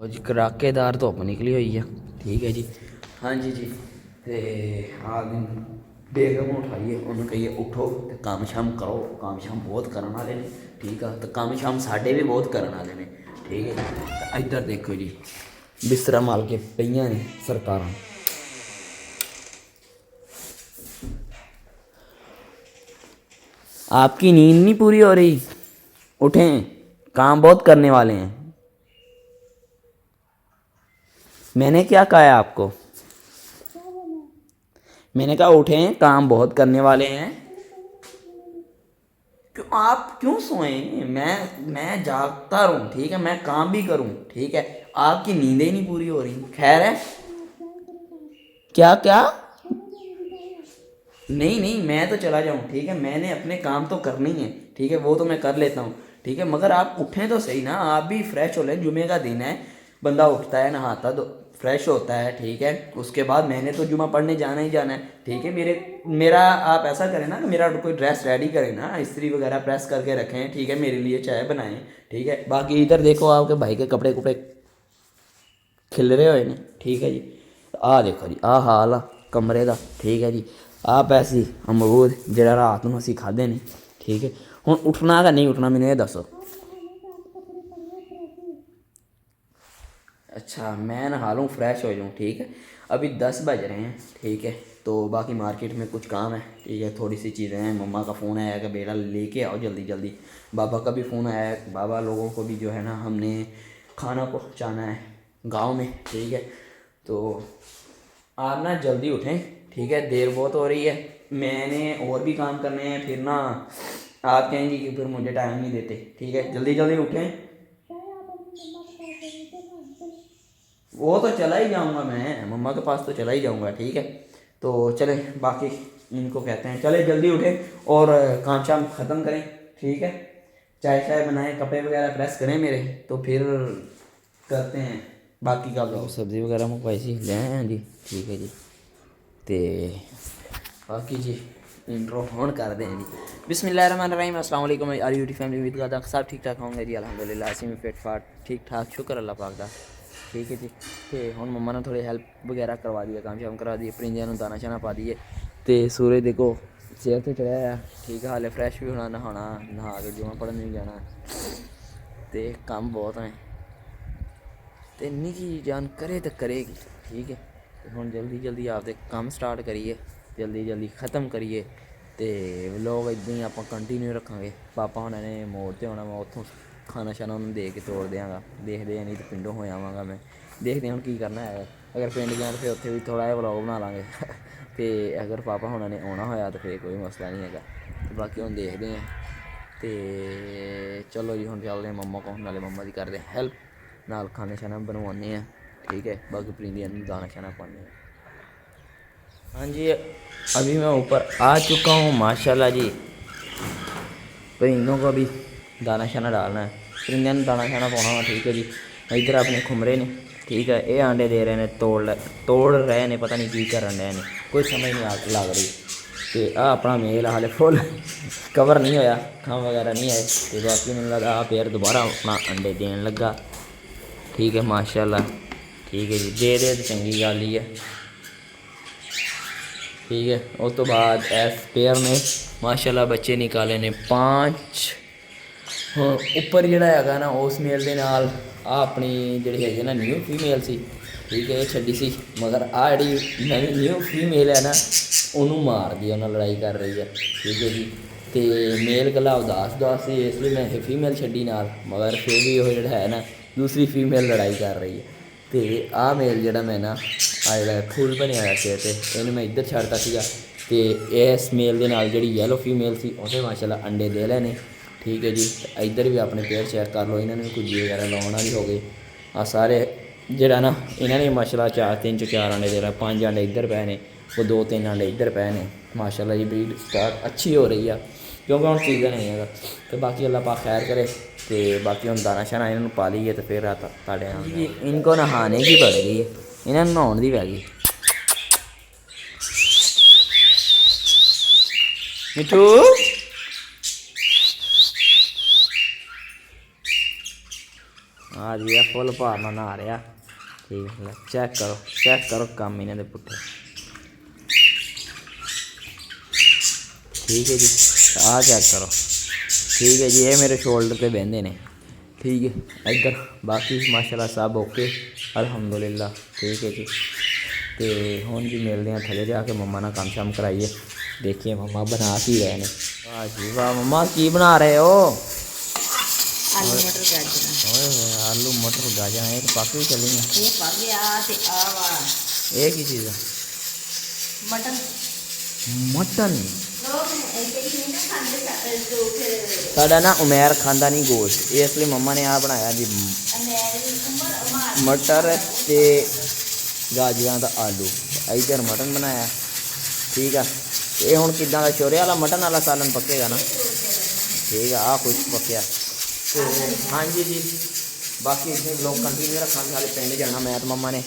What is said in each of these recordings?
जी कड़ाकेदार धुप्प निकली हुई है। ठीक है जी। हाँ जी जी। तो आ दिन बेगम उठाइए उन्होंने कहिए उठो तो काम शाम करो, काम शाम बहुत करने वाले ने। ठीक है, तो काम शाम साढ़े भी बहुत करने वाले ने। ठीक है जी। तो इधर देखो जी, बिस्तरा माल के पईयां ने सरकार। आपकी नींद नहीं पूरी हो रही? उठें, काम बहुत करने वाले हैं। मैंने क्या कहा है आपको? मैंने कहा उठें, काम बहुत करने वाले हैं। क्यों आप क्यों सोए? मैं जागता रहूं, ठीक है, मैं काम भी करूं, ठीक है। आपकी नींदें नहीं पूरी हो रही। खैर है। क्या क्या? नहीं नहीं, मैं तो चला जाऊं, ठीक है, मैंने अपने काम तो करने ही है। ठीक है, वो तो मैं कर लेता हूँ। ठीक है, मगर आप उठें तो सही ना, आप भी फ्रेश हो लें। जुमे का दिन है, बंदा उठता है, नहाता तो फ्रेश होता है। ठीक है, उसके बाद मैंने तो जुमा पढ़ने जाना ही जाना है। ठीक है, मेरा आप ऐसा करें ना कि मेरा कोई ड्रेस रेडी करें ना, इस्त्री वगैरह प्रेस करके रखें। ठीक है, मेरे लिए चाय बनाएं। ठीक है, बाकी इधर देखो आपके भाई के कपड़े कुपड़े खिलरे हुए ने। ठीक है जी। आ देखो जी, आ हाल आ कमरे का। ठीक है जी। आ पैसी अमरूद जरा रात में असी खाधे ने। ठीक है, हुण उठना कि नहीं उठना मैनू ये दसो। अच्छा, मैं नहा लूँ, फ्रेश हो जाऊँ। ठीक है, अभी 10 बज रहे हैं। ठीक है, तो बाकी मार्केट में कुछ काम है। ठीक है, थोड़ी सी चीज़ें हैं। मम्मा का फ़ोन आया कि बेटा लेके आओ जल्दी जल्दी। बाबा का भी फ़ोन आया है। बाबा लोगों को भी जो है ना, हमने खाना पहुँचाना है गांव में। ठीक है, तो आप ना जल्दी उठें। ठीक है, देर बहुत हो रही है, मैंने और भी काम करने हैं। फिर ना आप कहेंगे कि फिर मुझे टाइम नहीं देते। ठीक है, जल्दी जल्दी उठें। वो तो चला ही जाऊंगा, मैं मम्मा के पास तो चला ही जाऊंगा। ठीक है, तो चले बाकी इनको कहते हैं चले जल्दी उठें और काम शाम ख़त्म करें। ठीक है, चाय चाय बनाएं, कपड़े वगैरह प्रेस करें मेरे, तो फिर करते हैं बाकी का। लोग सब्ज़ी वगैरह मंगवाई सी ले आए हैं जी। ठीक है जी। तो बाकी जी इंट्रो ऑन कर दें जी। बिस्मिल्लाहिर्रहमानिर्रहीम, अस्सलाम वालेकुम आर यूटी फैमिली विद गादा सब ठीक ठाक होंगे जी। अल्हम्दुलिल्लाह असीं भी फिट फाट ठीक ठाक, शुक्र अल्लाह पाक दा। ठीक है जी। तो हुण मम्मा ने थोड़ी हेल्प वगैरह करवा दी है, काम शाम करवा दिए, परिंदियां नूं दाना शाना पा दिए। तो सूरज देखो चेयर ते चढ़ाया है। ठीक है, हाले फ्रैश भी होना, नहाना, नहा के जुम्मा पढ़न भी जाना। तो कम बहुत है, तो निकी जान करे तो करेगी। ठीक है, तो हम जल्दी जल्दी आपके काम स्टार्ट करिए, जल्दी जल्दी ख़त्म करिए। तो लोग इदां ही आप कंटिन्यू रखेंगे। पापा उन्होंने मोड़ ते होना, मैं उत्थों खाना शाना उन्होंने दे के तोड़ देंगा। देखते हैं, नहीं तो पिंडों हो आवागा मैं। देखते हैं हम की करना है। अगर पिंड गया तो फिर उत्थे भी थोड़ा जिहा व्लॉग बना लाँगे। तो अगर पापा उन्होंने आना होया तो फिर कोई मसला नहीं है। तो बाकी हम देखते हैं। तो चलो जी, हम चलते हैं मम्मा को, नाले मम्मा की करते हेल्प, नाल खाने शाना बनवाने हैं। ठीक है, बाकी परिंदियां दाना शाना पाने हैं। हाँ जी, अभी मैं ऊपर आ चुका हूँ माशाल्लाह जी। परिंदों को अभी दाना शाना डालना है, परिंदियां ने दाना शाना पाना हुआ। ठीक है जी। इधर अपने खुमरे ने। ठीक है, ये आंडे दे रहे हैं, तोड़ रहे ने, पता नहीं की कर रहे हैं, कोई समझ नहीं लग रही। तो आ अपना मेल हाले फुल कवर नहीं होया, खां वगैरह नहीं आए। तो बाकी मैंने लगा आ फिर दोबारा अपना अंडे देन लगा। ठीक है माशाल्लाह। ठीक है जी, दे तो चंगी गल ही है। ठीक है, उस तो बाद एस पेयर ने माशाल्लाह बच्चे निकाले ने 5। हाँ, उपर जोड़ा है ना उस मेल के नाल आ अपनी जी है ना न्यू फीमेल सी। ठीक है, ये छड़ी सी, मगर आ जी नवी न्यू फीमेल है ना, उन्होंने मार दिया, उन्हें लड़ाई कर रही है। ठीक है जी। तो मेल गला उदास उदास से, इसलिए मैं फीमेल छड़ी नाल, मगर फिर भी वो जो है ना दूसरी फीमेल लड़ाई कर रही है। तो आ मेल जोड़ा मैं ना आ जोड़ा फुल बनया हुआ सिर ते, इन्हें मैं इधर छड़ता सीगा। तो इस मेल के नाल जी येलो फीमेल सी उसे माशाल्लाह अंडे दे लेने। ठीक है जी। तो इधर भी अपने पेयर चेक कर लो, इन्होंने भी कुजी वगैरह लाने वाली हो गई। आ सारे जरा ना इन्होंने माशाल्लाह 3 चो 4 अंडे दे रहा, 5 अंडे इधर पे ने, वो 2-3 अंडे इधर पे ने। माशाल्लाह जी ब्रीड स्टार्ट अच्छी हो रही है, क्योंकि हम सीजन नहीं है। तो बाकी अल्लाह पाक खैर करे। तो बाकी हम दाना शाना इन्होंने पा लीए, तो फिर ताड़े जी इनको नहाने की पड़ गई है, इन्हें नहाने की पै गई। मिठू आ हाँ जी ये फुल भार ना नहा रहा। ठीक है चेक करो काम इन्हों के पुट्ठे। ठीक है जी आ चेक करो। ठीक है जी ये मेरे शोल्डर पे बहते ने। ठीक है इधर बाकी माशाल्लाह सब ओके अल्हम्दुलिल्लाह। ठीक है जी तो हुण जी मिलते हैं थले जाके मम्मा ना काम शाम कराइए। देखिए मम्मा बना ही रहे हैं। वाह जी वाह मम्मा की बना रहे हो? आलू मटर गाजर। आलू मटर गाजर एक पक भी चली हैं। ये पक गया ते आ वाह एक ही चीज़ है मटन। मटन। लोग ऐसे ही नहीं ना खाते जो फिर साडा ना उमैर खांदा नहीं गोश्त इसलिए मम्मा ने आ बनाया जी मटर ते गाजरां दा आलू। इधर मटन बनाया। ठीक है ये हुण किदां दा छोरे वाला मटन वाला सालन पकेगा ना। ठीक है आ कुछ पकया तो हाँ जी जी बाकी इतने लोग कंटिन्यू रखा सारे पिंड जाना मैं तो मम्मा ने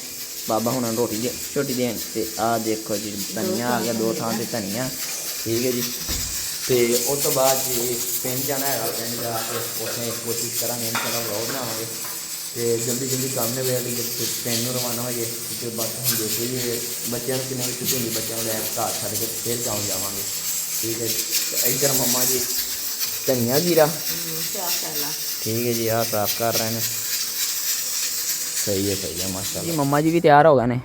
बाबा हुण रोटी छोटी देन ते आ देखो जी धनिया आ गया 2 थां से धनिया। ठीक है जी तो उस तो बाद जी पिंड जाना है पिंड जाके उत्थे कोशिश करांगे इंशाल्लाह व्लॉग बनावांगे तो जल्दी जल्दी काम ने वे पिंड में रवाना हो जाए क्योंकि बस हम देखिए जी बच्चों की कितनी छुट्टी होंगी बच्चों को लैब घर छड़ के फिर गाँव जावांगे। ठीक है तो इधर मम्मा जी धनिया जीरा। ठीक है जी हाँ साफ कर रहे हैं। सही है माशाल्लाह। मम्मा जी भी तैयार हो गए ने।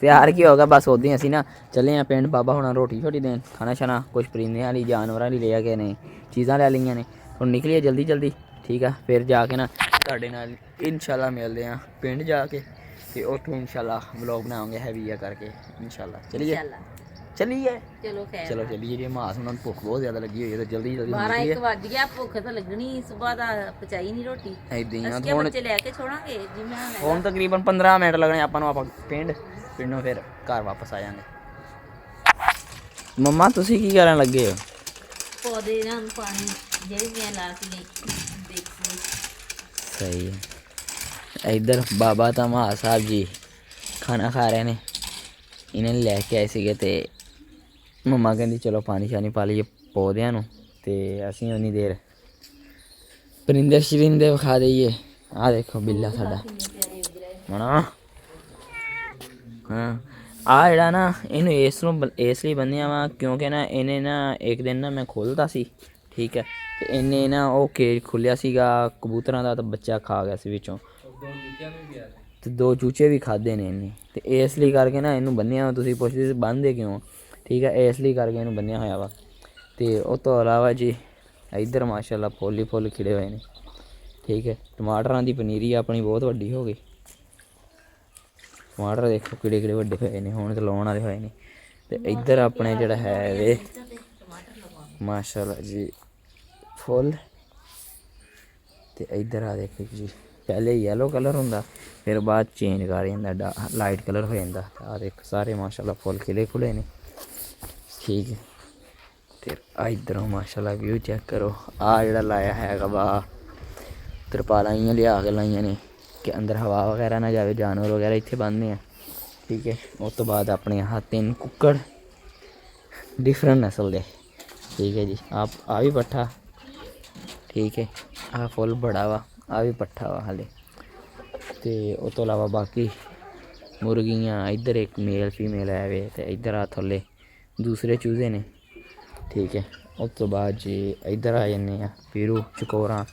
तैयार की होगा बस उदा ही असी ना चले हैं पिंड बाबा होना रोटी छोटी देन खाना शाना कुछ परिंदे वाली जानवर वाली ले गए ने चीज़ा लै लिया ने हम निकलिए जल्दी जल्दी। ठीक है फिर जाके ना तुहाडे नाल इंशाल्लाह मिलते हैं पिंड जाके तो उत्थों इंशाल्लाह व्लॉग बनाओगे हैवी करके इंशाल्लाह। चलिए चलिए चलो खैर चलो चलिए जी मास उन्होंने भुख बहुत ज़्यादा लगी हुई है तो जल्दी जल्दी 12-1 वज गया भुख तो लगनी सुबह का पचाई नहीं रोटी इदां बच्चे लैके छोड़ांगे जिम्मे हुण तकरीबन 15 मिनट लगने आपां पिंड पिंडों फिर घर वापस आ जाएंगे। मम्मा तुसी की करन लगे हो? पौधे ना पानी जड़ियां ला के देखो। सही है इधर बाबा तमा साहब जी खाना खा रहे हैं इन्हें लैके आए थे तो मम्मा कहती चलो पानी शानी पा लीए पौधों तो असी उन्नी देर परिंदे शरिंदे विखा दईए। आ देखो बिल्ला साडा मना हाँ आ जड़ा ना इनू इसलिए बन्निया वा क्योंकि ना इन्हें ना एक दिन ना मैं खोलता सी। ठीक है तो इन्हें ना वो केज खुलिया सीगा कबूतरां दा तो बच्चा खा गया सी विचों तो 2 चूचे भी खाधे ने इन्हें तो इसलिए करके ना इनू बन्निया वा। तुसीं पुछदे सी बन्नदे क्यों? ठीक है इसलिए करके इनू बन्निया होया वा तो उस तो अलावा जी इधर माशाल्लाह फुल ही फुल खिड़े हुए हैं। ठीक है टमाटरां दी पनीरी अपनी बहुत वड्डी हो गई। टमाटर देखो किड़े किड़े वड्डे हुए हैं हुण तो लाउण वाले हुए हैं तो इधर अपने जिहड़ा है वे माशाल्लाह जी फुल तो इधर आ देखो जी पहले येलो कलर होंदा फिर बाद चेंज कर जांदा लाइट कलर हो जांदा। आ देखो सारे माशाल्लाह फुल खिले खुले ने। ठीक है फिर इधरों माशाल्लाह व्यू चेक करो आ जिहड़ा लाया है बा तरपालां इयां लिया के लाइयां ने कि अंदर हवा वगैरह ना जाए जानवर वगैरह इत्थे बंदने हैं। ठीक है उस तो बाद अपने यहाँ 3 कुक्कड़ डिफरेंट नस्ल दे। ठीक है जी आप आ भी पट्ठा। ठीक है आ फुल बड़ा वा आ भी पट्ठा वा हाले तो उस तो अलावा बाकी मुर्गियाँ इधर एक मेल फीमेल है वे तो इधर आ थल्ले दूसरे चूजे ने। ठीक है उस तो बाद जी इधर आ जाने पिरू चकोरां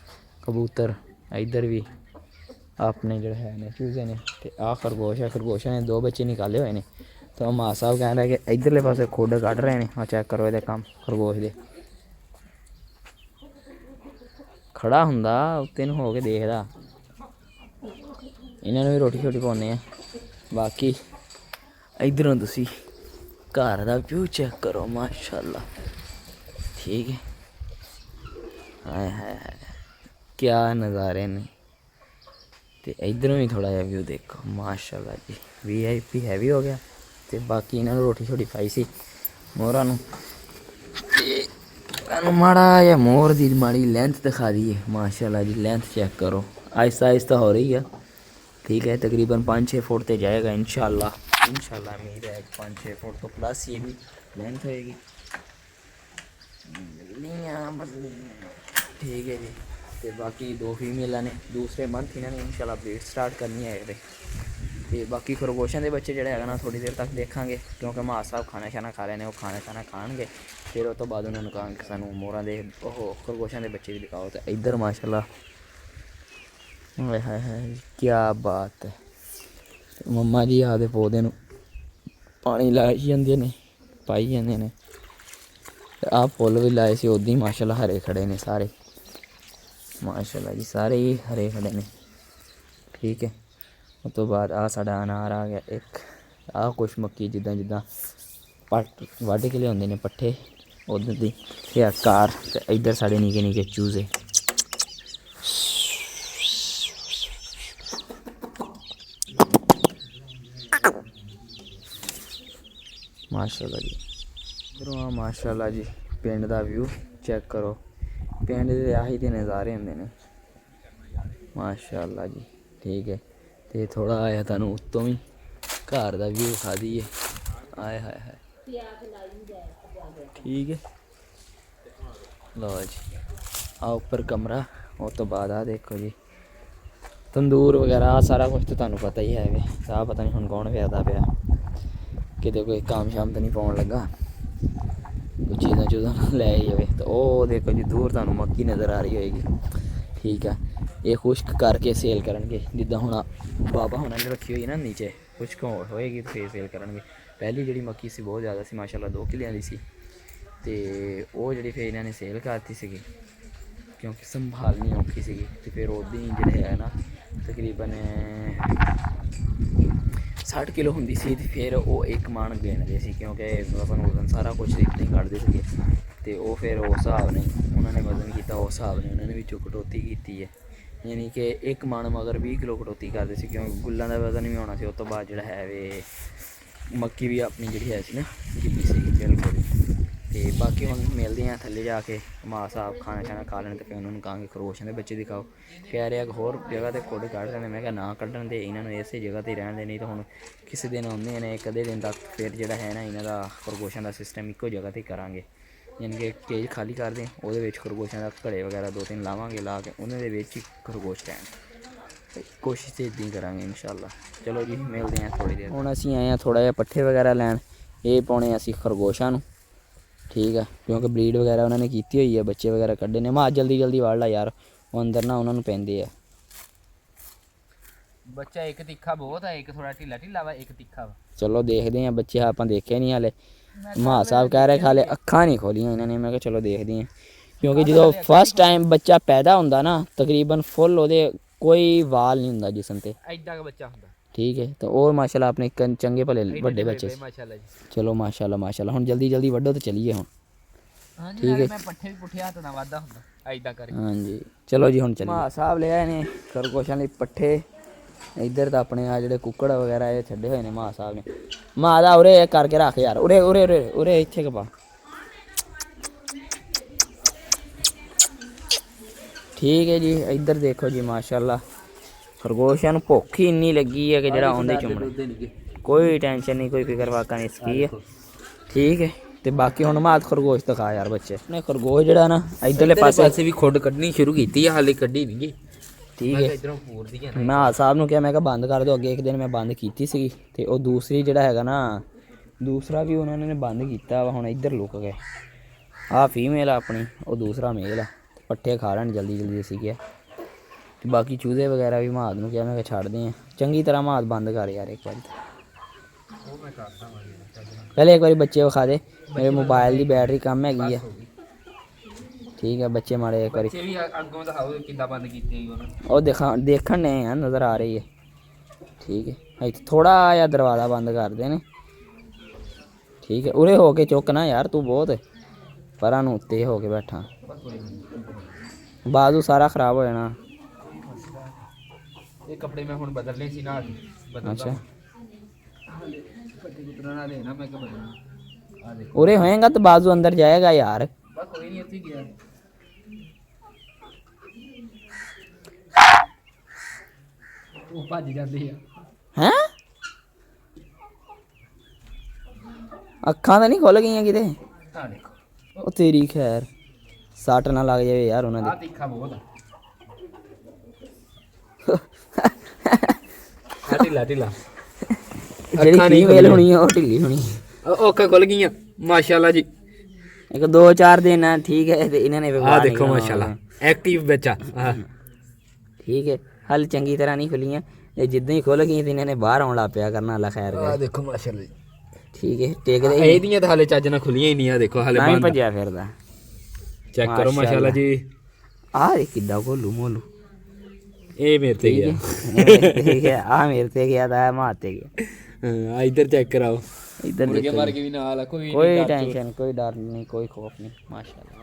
कबूतर इधर भी अपने जो है ने चूजे ने तो आ खरगोश है खरगोशा ने 2 बच्चे निकाले हुए हैं तो अम्मा साहब कह रहे कि इधरले पासे खुड कढ़ रहे हैं। हाँ चेक करो ये काम खरगोश दे खड़ा हुंदा उत्ते नूं हो के देखदा इन्होंने भी रोटी शोटी पाने बाकी इधरों तुसी घर का व्यू चेक करो माशाल्लाह। ठीक है हाय हाय हाय क्या नज़ारे ने तो इधरों भी थोड़ा जहा व्यू देखो माशाल्लाह जी VIP हैवी हो गया तो बाकी इन्होंने रोटी छोटी पाई सी मोहरा माड़ा या मोर दी माड़ी लेंथ दिखा दी है माशाल्लाह जी लेंथ चेक करो आहिस्ता आहिस्ता हो रही है। ठीक है तकरीबन 5-6 फुट तो जाएगा इंशाल्लाह उम्मीद है 5-6 फुट तो प्लस ये भी लेंथ होएगी। ठीक है जी ਤੇ ਬਾਕੀ 2 ਫੀਮੇਲਾਂ ਨੇ। ਦੂਸਰੇ ਮੰਥ ਇਹਨਾਂ ਨੇ ਇਨਸ਼ਾਅੱਲਾ ਬਰੀਡ ਸਟਾਰਟ ਕਰਨੀ ਹੈ ਇਹਦੇ। ਤੇ ਬਾਕੀ ਖਰਗੋਸ਼ਾਂ ਦੇ ਬੱਚੇ ਜਿਹੜੇ ਹੈਗਾ ਨਾ ਥੋੜ੍ਹੀ ਦੇਰ ਤੱਕ ਦੇਖਾਂਗੇ, ਕਿਉਂਕਿ ਮਾਂ ਸਾਹਿਬ ਖਾਣਾ ਸ਼ਾਨਾ ਖਾ ਰਹੇ ਨੇ, ਉਹ ਖਾਣਾ ਸ਼ਾਨਾ ਖਾਣਗੇ। ਫਿਰ ਉਹ ਤੋਂ ਬਾਅਦ ਉਹਨਾਂ ਨੂੰ ਕਹਾਂਗੇ ਸਾਨੂੰ ਮੋਰਾਂ ਦੇ ਉਹ ਖਰਗੋਸ਼ਾਂ ਦੇ ਬੱਚੇ ਵੀ ਦਿਖਾਓ। ਤੇ ਇੱਧਰ ਮਾਸ਼ਾਅੱਲਾ ਹਾਏ ਹਾਏ ਹਾਏ ਕਿਆ ਬਾਤ ਹੈ। ਮੰਮਾ ਜੀ ਆਪਦੇ ਪੌਦੇ ਨੂੰ ਪਾਣੀ ਲਾਈ ਜਾਂਦੇ ਨੇ, ਪਾਈ ਜਾਂਦੇ ਨੇ। ਤੇ ਆਹ ਫੁੱਲ ਵੀ ਲਾਏ ਸੀ ਉੱਦਾਂ ਹੀ ਮਾਸ਼ਾਅੱਲਾ ਹਰੇ ਖੜੇ ਨੇ ਸਾਰੇ, ਮਾਸ਼ਾਅੱਲਾ ਜੀ ਸਾਰੇ ਹੀ ਹਰੇ ਖੜੇ ਨੇ। ਠੀਕ ਹੈ, ਉਸ ਤੋਂ ਬਾਅਦ ਆਹ ਸਾਡਾ ਅਨਾਰ ਆ ਗਿਆ ਇੱਕ। ਆਹ ਕੁਛ ਮੱਕੀ ਜਿੱਦਾਂ ਜਿੱਦਾਂ ਪੱਟ ਵੱਢ ਕੇ ਲਿਆਉਂਦੇ ਨੇ ਪੱਠੇ ਉੱਧਰ ਦੀ ਇਹ ਆਕਾਰ। ਤੇ ਇੱਧਰ ਸਾਡੇ ਨਿੱਕੇ ਨਿੱਕੇ ਚੂਜ਼ੇ। ਮਾਸ਼ਾਅੱਲਾ ਜੀ ਇੱਧਰੋਂ ਮਾਸ਼ਾਅੱਲਾ ਜੀ ਪਿੰਡ ਦਾ ਵਿਊ ਚੈੱਕ ਕਰੋ। ਪਿੰਡ ਦੇ ਆਹੀ ਦੇ ਨਜ਼ਾਰੇ ਹੁੰਦੇ ਨੇ ਮਾਸ਼ਾਅੱਲਾ ਜੀ। ਠੀਕ ਹੈ, ਤੇ ਥੋੜ੍ਹਾ ਆਇਆ ਤੁਹਾਨੂੰ ਉੱਤੋਂ ਵੀ ਘਰ ਦਾ ਵਿਊ ਖਾ ਦਈਏ। ਆਏ ਹਾਏ ਹਾਏ ਠੀਕ ਹੈ, ਲਓ ਜੀ ਆ ਉੱਪਰ ਕਮਰਾ। ਉਸ ਤੋਂ ਬਾਅਦ ਆ ਦੇਖੋ ਜੀ ਤੰਦੂਰ ਵਗੈਰਾ, ਆਹ ਸਾਰਾ ਕੁਛ ਤਾਂ ਤੁਹਾਨੂੰ ਪਤਾ ਹੀ ਹੈ ਵੇ। ਆਹ ਪਤਾ ਨਹੀਂ ਹੁਣ ਕੌਣ ਫਿਰਦਾ ਪਿਆ, ਕਿਤੇ ਕੋਈ ਕੰਮ ਸ਼ਾਮ ਤਾਂ ਨਹੀਂ ਪਾਉਣ ਲੱਗਾ, ਕੋਈ ਚੀਜ਼ਾਂ ਚੂਜ਼ਾਂ ਲੈ ਜਾਵੇ। ਤਾਂ ਉਹ ਦੇਖੋ ਜੀ ਦੂਰ ਤੁਹਾਨੂੰ ਮੱਕੀ ਨਜ਼ਰ ਆ ਰਹੀ ਹੋਏਗੀ। ਠੀਕ ਆ, ਇਹ ਖੁਸ਼ਕ ਕਰਕੇ ਸੇਲ ਕਰਨਗੇ। ਜਿੱਦਾਂ ਹੁਣ ਬਾਬਾ ਹੁਣਾਂ ਨੇ ਰੱਖੀ ਹੋਈ ਨਾ ਨੀਚੇ, ਖੁਸ਼ਕ ਹੋਏਗੀ ਤਾਂ ਫਿਰ ਸੇਲ ਕਰਨਗੇ। ਪਹਿਲੀ ਜਿਹੜੀ ਮੱਕੀ ਸੀ ਬਹੁਤ ਜ਼ਿਆਦਾ ਸੀ ਮਾਸ਼ਾਅੱਲਾ, 2 ਕਿੱਲਿਆਂ ਦੀ ਸੀ। ਤੇ ਉਹ ਜਿਹੜੀ ਫਿਰ ਇਹਨਾਂ ਨੇ ਸੇਲ ਕਰਤੀ ਸੀਗੀ, ਕਿਉਂਕਿ ਸੰਭਾਲਣੀ ਔਖੀ ਸੀਗੀ। ਤੇ ਫਿਰ ਉੱਦਾਂ ਹੀ ਜਿਹੜੇ ਹੈ ਨਾ ਤਕਰੀਬਨ 60 ਕਿਲੋ ਹੁੰਦੀ ਸੀ। ਤੇ ਫਿਰ ਉਹ 1 ਮਣ ਗਿਣਦੇ ਸੀ, ਕਿਉਂਕਿ ਆਪਾਂ ਨੂੰ ਵਜ਼ਨ ਸਾਰਾ ਕੁਛ ਇੱਦਾਂ ਹੀ ਕੱਢਦੇ ਸੀਗੇ। ਤੇ ਉਹ ਫਿਰ ਉਸ ਹਿਸਾਬ ਨੇ ਉਹਨਾਂ ਨੇ ਵਜ਼ਨ ਕੀਤਾ, ਉਸ ਹਿਸਾਬ ਨੇ ਉਹਨਾਂ ਨੇ ਵਿੱਚੋਂ ਕਟੌਤੀ ਕੀਤੀ ਹੈ। ਯਾਨੀ ਕਿ 1 ਮਣ ਮਗਰ 20 ਕਿਲੋ ਕਟੌਤੀ ਕਰਦੇ ਸੀ, ਕਿਉਂਕਿ ਗੁੱਲਾਂ ਦਾ ਵਜ਼ਨ ਵੀ ਹੋਣਾ ਸੀ। ਉਸ ਤੋਂ ਬਾਅਦ ਜਿਹੜਾ ਹੈ ਵੇ ਮੱਕੀ ਵੀ ਆਪਣੀ ਜਿਹੜੀ ਹੈ ਸੀ ਨਾ ਗਿੱਲੀ ਸੀਗੀ ਬਿਲਕੁਲ। ਤੇ ਬਾਕੀ ਹੁਣ ਮਿਲਦੇ ਹਾਂ ਥੱਲੇ ਜਾ ਕੇ। ਮਾਂ ਸਾਹਿਬ ਖਾਣਾ ਸ਼ਾਨਾ ਖਾ ਲੈਣ, ਤੇ ਫਿਰ ਉਹਨਾਂ ਨੂੰ ਕਹਾਂਗੇ ਖਰਗੋਸ਼ਾਂ ਦੇ ਬੱਚੇ ਦਿਖਾਓ। ਕਹਿ ਰਿਹਾ ਹੋਰ ਜਗ੍ਹਾ 'ਤੇ ਖੁੱਡ ਕੱਢ ਲੈਂਦੇ। ਮੈਂ ਕਿਹਾ ਨਾ ਕੱਢਣ ਦੇ, ਇਹਨਾਂ ਨੂੰ ਇਸੇ ਜਗ੍ਹਾ 'ਤੇ ਰਹਿਣ ਦੇ। ਨਹੀਂ ਤਾਂ ਹੁਣ ਕਿਸੇ ਦਿਨ ਆਉਂਦੇ ਨੇ, ਇੱਕ ਅੱਧੇ ਦਿਨ ਤੱਕ ਫਿਰ ਜਿਹੜਾ ਹੈ ਨਾ ਇਹਨਾਂ ਦਾ ਖਰਗੋਸ਼ਾਂ ਦਾ ਸਿਸਟਮ ਇੱਕੋ ਜਗ੍ਹਾ 'ਤੇ ਕਰਾਂਗੇ। ਯਾਨੀ ਕਿ ਕੇਜ ਖਾਲੀ ਕਰਦੇ, ਉਹਦੇ ਵਿੱਚ ਖਰਗੋਸ਼ਾਂ ਦਾ ਘੜੇ ਵਗੈਰਾ 2-3 ਲਾਵਾਂਗੇ, ਲਾ ਕੇ ਉਹਨਾਂ ਦੇ ਵਿੱਚ ਹੀ ਖਰਗੋਸ਼ ਰਹਿਣ। ਕੋਸ਼ਿਸ਼ ਤਾਂ ਇੱਦਾਂ ਹੀ ਕਰਾਂਗੇ ਇਨਸ਼ਾਅੱਲਾ। ਚਲੋ ਜੀ ਮਿਲਦੇ ਹਾਂ ਥੋੜ੍ਹੀ ਦੇਰ। ਹੁਣ ਅਸੀਂ ਆਏ ਹਾਂ ਥੋੜ੍ਹਾ ਜਿਹਾ ਪੱਠੇ ਵਗੈਰਾ ਲੈਣ, ਇਹ ਪਾਉਣੇ ਅਸੀਂ ਖਰਗੋਸ਼ਾਂ ਨੂੰ। ਠੀਕ ਆ, ਕਿਉਂਕਿ ਬਰੀਡ ਵਗੈਰਾ ਉਹਨਾਂ ਨੇ ਕੀਤੀ ਹੋਈ ਹੈ, ਬੱਚੇ ਵਗੈਰਾ ਕੱਢੇ ਨੇ। ਮੈਂ ਜਲਦੀ ਜਲਦੀ ਵੜ ਲਾ ਯਾਰ, ਉਹ ਅੰਦਰ ਨਾ ਉਹਨਾਂ ਨੂੰ ਪੈਂਦੇ ਆ। ਬੱਚਾ ਇੱਕ ਤਿੱਖਾ ਬਹੁਤ ਹੈ, ਇੱਕ ਥੋੜਾ ਢਿੱਲਾ ਢਿੱਲਾ ਵਾ, ਇੱਕ ਤਿੱਖਾ ਵਾ। ਚਲੋ ਦੇਖਦੇ ਹਾਂ, ਬੱਚੇ ਆਪਾਂ ਦੇਖੇ ਨਹੀਂ ਹਾਲੇ। ਮਾਂ ਸਾਹਿਬ ਕਹਿ ਰਹੇ ਖਾਲੇ ਅੱਖਾਂ ਨਹੀਂ ਖੋਲੀਆਂ ਇਹਨਾਂ ਨੇ। ਮੈਂ ਕਿਹਾ ਚਲੋ ਦੇਖਦੇ ਹਾਂ, ਕਿਉਂਕਿ ਜਦੋਂ ਫਸਟ ਟਾਈਮ ਬੱਚਾ ਪੈਦਾ ਹੁੰਦਾ ਨਾ ਤਕਰੀਬਨ ਫੁੱਲ ਉਹਦੇ ਕੋਈ ਵਾਲ ਨਹੀਂ ਹੁੰਦਾ ਜਿਸਮ 'ਤੇ, ਐਡਾ ਕੁ ਬੱਚਾ ਹੁੰਦਾ। ਠੀਕ ਹੈ, ਤਾਂ ਉਹ ਮਾਸ਼ਾਅੱਲਾ ਆਪਣੇ ਚੰਗੇ ਭਲੇ ਵੱਡੇ ਬੱਚੇ। ਮਾਸ਼ਾਅੱਲਾ ਜੀ, ਚਲੋ ਮਾਸ਼ਾਅੱਲਾ ਮਾਸ਼ਾਅੱਲਾ। ਹੁਣ ਜਲਦੀ ਜਲਦੀ ਵੱਢੋ ਤੇ ਚੱਲੀਏ ਹੁਣ। ਹਾਂਜੀ ਠੀਕ ਹੈ, ਮੈਂ ਪੱਠੇ ਵੀ ਪੁੱਠੇ ਹੱਥ ਨਾਲ ਵਾਧਾ ਹੁੰਦਾ ਐਦਾਂ ਕਰਕੇ। ਹਾਂਜੀ ਚਲੋ ਜੀ ਹੁਣ ਚੱਲੀਏ। ਮਾਂ ਸਾਹਿਬ ਲੈ ਆਏ ਨੇ ਖਰਗੋਸ਼ਾਂ ਲਈ ਪੱਠੇ। ਇੱਧਰ ਤਾਂ ਆਪਣੇ ਆ ਜਿਹੜੇ ਕੁੱਕੜ ਵਗੈਰਾ ਇਹ ਛੱਡੇ ਹੋਏ ਨੇ ਮਾਂ ਸਾਹਿਬ ਨੇ। ਮਾਂ ਦਾ ਉਰੇ ਕਰਕੇ ਰੱਖ ਯਾਰ, ਉਰੇ ਉਰੇ ਉਰੇ ਉਰੇ ਇੱਥੇ ਕਪਾ। ਠੀਕ ਹੈ ਜੀ, ਇੱਧਰ ਦੇਖੋ ਜੀ ਮਾਸ਼ਾਅੱਲਾ ਖਰਗੋਸ਼ਾਂ ਨੂੰ ਭੁੱਖ ਹੀ ਇੰਨੀ ਲੱਗੀ ਹੈ ਕਿ ਜਿਹੜਾ ਆਉਂਦੇ ਚੁੰਮਣੇ। ਕੋਈ ਟੈਨਸ਼ਨ ਨਹੀਂ, ਕੋਈ ਫਿਕਰ ਵਾਕਾ ਨਹੀਂ ਸਕੀ ਹੈ। ਠੀਕ ਹੈ, ਤੇ ਬਾਕੀ ਹੁਣ ਮਾਤ ਖਰਗੋਸ਼ ਦਿਖਾ ਯਾਰ ਬੱਚੇ ਨੇ। ਖਰਗੋਸ਼ ਜਿਹੜਾ ਨਾ ਇੱਧਰਲੇ ਪਾਸੇ ਵੀ ਖੁੱਡ ਕੱਢਣੀ ਸ਼ੁਰੂ ਕੀਤੀ ਆ, ਹਾਲੇ ਕੱਢੀ ਨਹੀਂ ਗੀ। ਠੀਕ ਹੈ, ਇਧਰੋਂ ਪੂਰਦੀ ਹੈ। ਮੈਂ ਹਾਲ ਸਾਹਿਬ ਨੂੰ ਕਿਹਾ, ਮੈਂ ਕਿਹਾ ਬੰਦ ਕਰ ਦਿਓ। ਅੱਗੇ ਇੱਕ ਦਿਨ ਮੈਂ ਬੰਦ ਕੀਤੀ ਸੀਗੀ, ਤੇ ਉਹ ਦੂਸਰੀ ਜਿਹੜਾ ਹੈਗਾ ਨਾ ਦੂਸਰਾ ਵੀ ਉਹਨਾਂ ਨੇ ਬੰਦ ਕੀਤਾ ਵਾ। ਹੁਣ ਇੱਧਰ ਲੁੱਕ ਗਏ। ਆਹ ਫੀਮੇਲ ਆ ਆਪਣੀ, ਉਹ ਦੂਸਰਾ ਮੇਲ ਆ। ਪੱਠੇ ਖਾ ਲੈਣ ਜਲਦੀ ਜਲਦੀ ਅਸੀਂ ਕਿਹਾ। ਤੇ ਬਾਕੀ ਚੂਜ਼ੇ ਵਗੈਰਾ ਵੀ ਮਾਦ ਨੂੰ ਕਿਹਾ, ਮੈਂ ਕਿਹਾ ਛੱਡਦੇ ਹਾਂ ਚੰਗੀ ਤਰ੍ਹਾਂ। ਮਾਦ ਬੰਦ ਕਰ ਯਾਰ ਇੱਕ ਵਾਰੀ, ਪਹਿਲੇ ਇੱਕ ਵਾਰੀ ਬੱਚੇ ਵਿਖਾ ਦੇ। ਮੇਰੇ ਮੋਬਾਈਲ ਦੀ ਬੈਟਰੀ ਕੰਮ ਹੈਗੀ ਆ। ਠੀਕ ਹੈ, ਬੱਚੇ ਮਾੜੇ ਇੱਕ ਵਾਰੀ ਵੀ ਅੱਗੋਂ ਦਿਖਾਓ ਕਿੱਦਾਂ ਬੰਦ ਕੀਤੀ ਉਹਨਾਂ ਉਹ ਦੇਖਣ ਨੇ ਆ, ਨਜ਼ਰ ਆ ਰਹੀ ਹੈ। ਠੀਕ ਹੈ, ਇੱਥੇ ਥੋੜ੍ਹਾ ਜਿਹਾ ਦਰਵਾਜ਼ਾ ਬੰਦ ਕਰਦੇ ਨੇ। ਠੀਕ ਹੈ, ਉਰੇ ਹੋ ਕੇ ਚੁੱਕ ਨਾ ਯਾਰ, ਤੂੰ ਬਹੁਤ ਪਰਾਂ ਨੂੰ ਉੱਤੇ ਹੋ ਕੇ ਬੈਠਾ, ਬਾਜ਼ੂ ਸਾਰਾ ਖ਼ਰਾਬ ਹੋ ਜਾਣਾ। ਇਹ ਕੱਪੜੇ ਮੈਂ ਹੁਣ ਬਦਲਨੇ ਸੀ ਨਾ, ਅੱਛਾ ਪੱਟੀ ਕੁੱਤਰਾ ਨਾ ਦੇਣਾ, ਮੈਂ ਕਿਹਾ ਬਦਲਣਾ। ਆ ਦੇਖ ਉਰੇ ਹੋਏਗਾ ਤਾਂ ਬਾਜ਼ੂ ਅੰਦਰ ਜਾਏਗਾ ਯਾਰ। ਬਸ ਕੋਈ ਨਹੀਂ, ਇੱਥੇ ਗਿਆ ਉਹ ਭੱਜ ਜਾਂਦੀ ਆ। ਹੈਂ, ਅੱਖਾਂ ਤਾਂ ਨਹੀਂ ਖੁੱਲ ਗਈਆਂ ਕਿਤੇ? ਆ ਦੇਖੋ, ਉਹ ਤੇਰੀ ਖੈਰ, ਸੱਟ ਨਾ ਲੱਗ ਜਾਵੇ ਯਾਰ ਉਹਨਾਂ ਆ ਦੇ। ਤਿੱਖਾ ਬਹੁਤ ਆ। ਆ ਢਿੱਲਾ ਢਿੱਲਾ ਜਿਹੜੀ ਫੀਮੇਲ ਹੋਣੀ ਆ ਉਹ ਢਿੱਲੀ ਹੋਣੀ। ਅੱਖਾਂ ਖੁੱਲ ਗਈਆਂ ਮਾਸ਼ਾਅੱਲਾ ਜੀ। ਇੱਕ 2-4 ਦਿਨ ਆ ਠੀਕ ਹੈ, ਤੇ ਇਹਨਾਂ ਨੇ ਆ ਦੇਖੋ ਮਾਸ਼ਾਅੱਲਾ ਐਕਟਿਵ ਬੱਚਾ। ਠੀਕ ਹੈ, ਹਲ ਚੰਗੀ ਤਰ੍ਹਾਂ ਨਹੀਂ ਖੁੱਲੀਆਂ, ਇਹ ਜਿੱਦਾਂ ਹੀ ਖੁੱਲ ਗਈਆਂ ਤੇ ਇਹਨਾਂ ਨੇ ਬਾਹਰ ਆਉਣ ਲੱਗ ਪਿਆ ਕਰਨਾ। ਅੱਲਾ ਖੈਰ ਆ ਕਰੇ। ਦੇਖੋ ਮਾਸ਼ਾਅੱਲਾ ਜੀ। ਠੀਕ ਹੈ, ਟੇਕਦੇ ਇਹਦੀਆਂ ਤਾਂ ਹਾਲੇ ਚੱਜ ਨਾਲ ਖੁੱਲੀਆਂ ਹੀ ਨਹੀਂ। ਆ ਦੇਖੋ ਹਾਲੇ ਤਾਂ ਹੀ ਬੰਦ। ਭੱਜਿਆ ਫਿਰਦਾ। ਚੈੱਕ ਕਰੋ ਮਾਸ਼ਾਅੱਲਾ ਜੀ। ਆਹ ਇਹ ਕਿੱਦਾਂ ਗੋਲੂ ਮੋਲੂ। ਇਹ ਮੇਰੇ ਤੇ ਗਿਆ। ਠੀਕ ਹੈ, ਆ ਮੇਰੇ ਤੇ ਗਿਆ ਤਾਂ ਮਾਂ ਤੇ ਗਿਆ। ਹਾਂ ਇੱਧਰ ਚੈੱਕ ਕਰਾਓ। ਇੱਧਰ ਮੁਰਗੇ ਮਾਰ ਕੇ ਵੀ ਨਾਲ ਆ, ਕੋਈ ਕੋਈ ਟੈਨਸ਼ਨ, ਕੋਈ ਡਰ ਨਹੀਂ, ਕੋਈ ਖੌਫ ਨਹੀਂ। ਮਾਸ਼ਾਅੱਲਾ।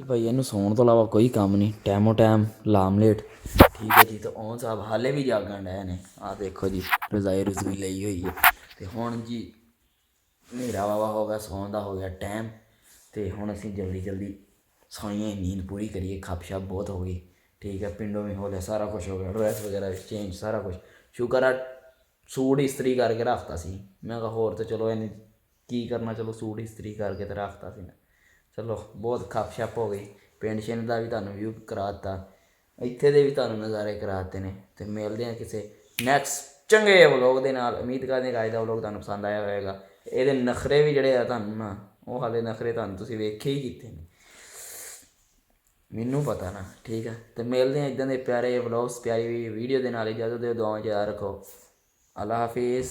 ਭਾਈ ਇਹਨੂੰ ਸੌਣ ਤੋਂ ਇਲਾਵਾ ਕੋਈ ਕੰਮ ਨਹੀਂ, ਟਾਈਮੋ ਟਾਈਮ ਲਾਮਲੇਟ। ਠੀਕ ਹੈ ਜੀ, ਤਾਂ ਉਹ ਸਾਹਿਬ ਹਾਲੇ ਵੀ ਜਾਗਣ ਡਏ ਨੇ। ਆਹ ਦੇਖੋ ਜੀ, ਰਜ਼ਾਈ ਰਜ਼ੂਈ ਲਈ ਹੋਈ ਹੈ। ਤੇ ਹੁਣ ਜੀ ਹਨੇਰਾ ਵਾਵਾ ਹੋ ਗਿਆ, ਸੌਣ ਦਾ ਹੋ ਗਿਆ ਟਾਈਮ। ਤੇ ਹੁਣ ਅਸੀਂ ਜਲਦੀ ਜਲਦੀ ਸੋਈਏ, ਨੀਂਦ ਪੂਰੀ ਕਰੀਏ। ਖੱਪ ਛੱਪ ਬਹੁਤ ਹੋ ਗਈ। ਠੀਕ ਹੈ, ਪਿੰਡੋਂ ਵੀ ਹੋ ਲਿਆ, ਸਾਰਾ ਕੁਛ ਹੋ ਗਿਆ, ਡਰੈਸ ਵਗੈਰਾ ਚੇਂਜ, ਸਾਰਾ ਕੁਛ। ਸ਼ੁਕਰ ਆ ਸੂਟ ਇਸਤਰੀ ਕਰਕੇ ਰੱਖਤਾ ਸੀ। ਮੈਂ ਕਿਹਾ ਹੋਰ ਤਾਂ ਚਲੋ ਇਹਨੇ ਕੀ ਕਰਨਾ, ਚਲੋ ਸੂਟ ਇਸਤਰੀ ਕਰਕੇ ਤਾਂ ਰੱਖਤਾ ਸੀ ਮੈਂ। ਚਲੋ ਬਹੁਤ ਖੱਪ ਛੱਪ ਹੋ ਗਈ। ਪਿੰਡ ਛਿੰਡ ਦਾ ਵੀ ਤੁਹਾਨੂੰ ਵਿਊ ਕਰਾ ਦਿੱਤਾ, ਇੱਥੇ ਦੇ ਵੀ ਤੁਹਾਨੂੰ ਨਜ਼ਾਰੇ ਕਰਾ ਦਿੱਤੇ ਨੇ। ਤੇ ਮਿਲਦੇ ਹਾਂ ਕਿਸੇ ਨੈਕਸਟ ਚੰਗੇ ਵਲੋਗ ਦੇ ਨਾਲ। ਉਮੀਦ ਕਰਦੇ ਹਾਂ ਅੱਜ ਦਾ ਵਲੋਗ ਤੁਹਾਨੂੰ ਪਸੰਦ ਆਇਆ ਹੋਵੇਗਾ। ਇਹਦੇ ਨਖਰੇ ਵੀ ਜਿਹੜੇ ਆ ਤੁਹਾਨੂੰ ਨਾ, ਉਹ ਹਾਲੇ ਨਖਰੇ ਤੁਹਾਨੂੰ ਤੁਸੀਂ ਵੇਖੇ ਹੀ ਕੀਤੇ ਨੇ, ਮੈਨੂੰ ਪਤਾ ਨਾ। ਠੀਕ ਹੈ, ਤੇ ਮਿਲਦੇ ਹਾਂ ਇੱਦਾਂ ਦੇ ਪਿਆਰੇ ਵਲੋਗਸ, ਪਿਆਰੀ ਵੀਡੀਓ ਦੇ ਨਾਲ। ਇਜਾਜ਼ਤ ਦਿਓ, ਦੁਆਵਾਂ 'ਚ ਯਾਦ ਰੱਖੋ। ਅੱਲਾ ਹਾਫਿਜ਼।